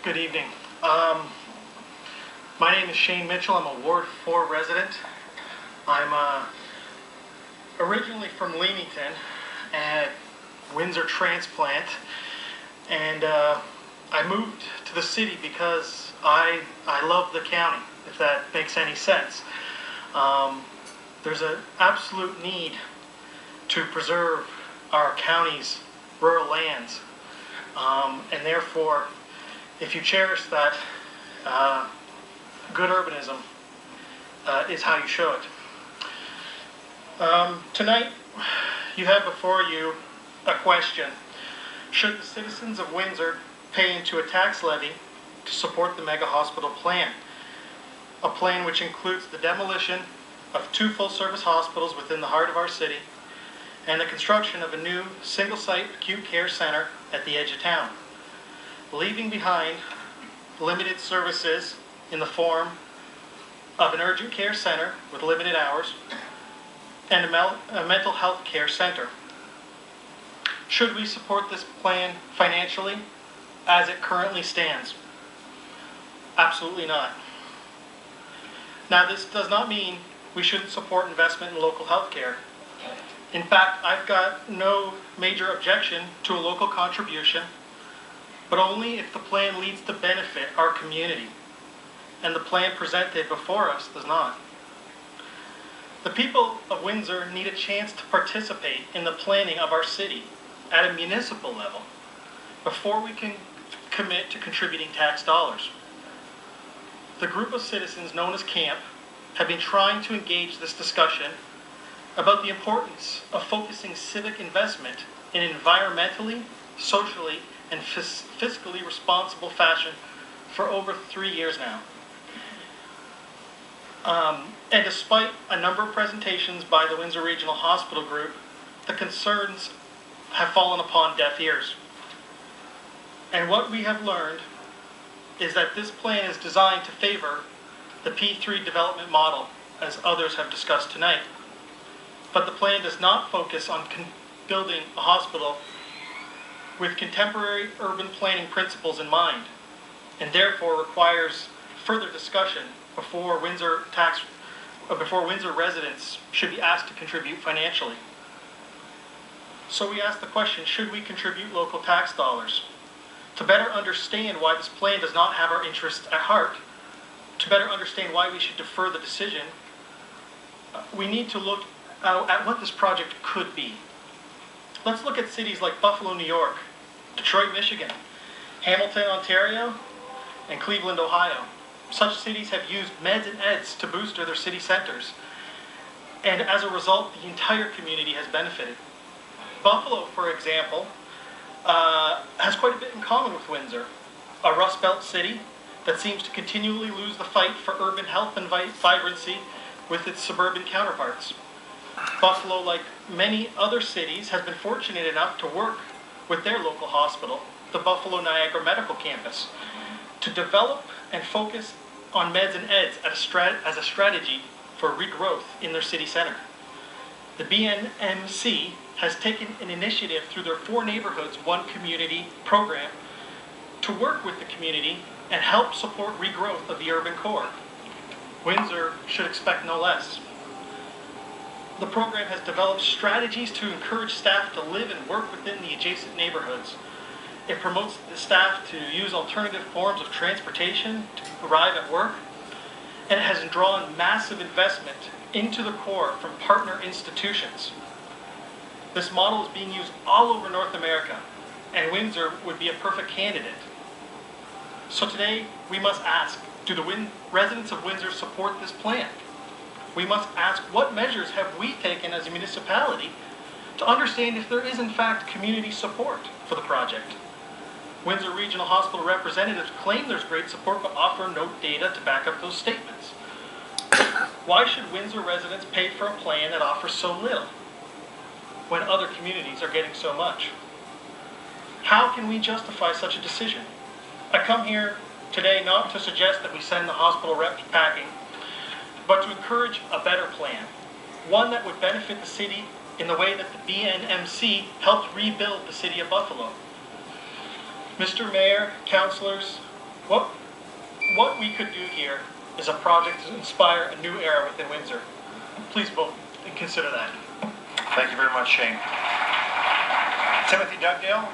Good evening. My name is Shane Michell. I'm a Ward 4 resident. I'm originally from Leamington, and Windsor transplant, and I moved to the city because I love the county, if that makes any sense. There's an absolute need to preserve our county's rural lands, and therefore, if you cherish that, good urbanism is how you show it. Tonight, you have before you a question. Should the citizens of Windsor pay into a tax levy to support the mega hospital plan? A plan which includes the demolition of 2 full-service hospitals within the heart of our city and the construction of a new single-site acute care center at the edge of town, leaving behind limited services in the form of an urgent care center with limited hours and a mental health care center. Should we support this plan financially as it currently stands? Absolutely not. Now, this does not mean we shouldn't support investment in local health care. In fact, I've got no major objection to a local contribution, but only if the plan leads to benefit our community, and the plan presented before us does not. The people of Windsor need a chance to participate in the planning of our city at a municipal level before we can commit to contributing tax dollars. The group of citizens known as CAMP have been trying to engage this discussion about the importance of focusing civic investment in environmentally, socially, and fiscally responsible fashion for over 3 years now. And despite a number of presentations by the Windsor Regional Hospital Group, the concerns have fallen upon deaf ears. And what we have learned is that this plan is designed to favor the P3 development model, as others have discussed tonight. But the plan does not focus on building a hospital with contemporary urban planning principles in mind, and therefore requires further discussion before Windsor residents should be asked to contribute financially. So we ask the question, should we contribute local tax dollars? To better understand why this plan does not have our interests at heart, to better understand why we should defer the decision, we need to look at what this project could be. Let's look at cities like Buffalo, New York, Detroit, Michigan, Hamilton, Ontario, and Cleveland, Ohio. Such cities have used meds and eds to booster their city centers, and as a result, the entire community has benefited. Buffalo, for example, has quite a bit in common with Windsor, a Rust Belt city that seems to continually lose the fight for urban health and vibrancy with its suburban counterparts. Buffalo, like many other cities, has been fortunate enough to work with their local hospital, the Buffalo Niagara Medical Campus, to develop and focus on meds and eds as a strategy for regrowth in their city center. The BNMC has taken an initiative through their 4 Neighborhoods, 1 Community program to work with the community and help support regrowth of the urban core. Windsor should expect no less. The program has developed strategies to encourage staff to live and work within the adjacent neighborhoods. It promotes the staff to use alternative forms of transportation to arrive at work, and it has drawn massive investment into the core from partner institutions. This model is being used all over North America, and Windsor would be a perfect candidate. So today, we must ask, do the residents of Windsor support this plan? We must ask, what measures have we taken as a municipality to understand if there is in fact community support for the project? Windsor Regional Hospital representatives claim there's great support but offer no data to back up those statements. Why should Windsor residents pay for a plan that offers so little when other communities are getting so much? How can we justify such a decision? I come here today not to suggest that we send the hospital reps packing, but to encourage a better plan, one that would benefit the city in the way that the BNMC helped rebuild the city of Buffalo. Mr. Mayor, councillors, What we could do here is a project to inspire a new era within Windsor. Please vote and consider that. Thank you very much, Shane. Timothy Dugdale.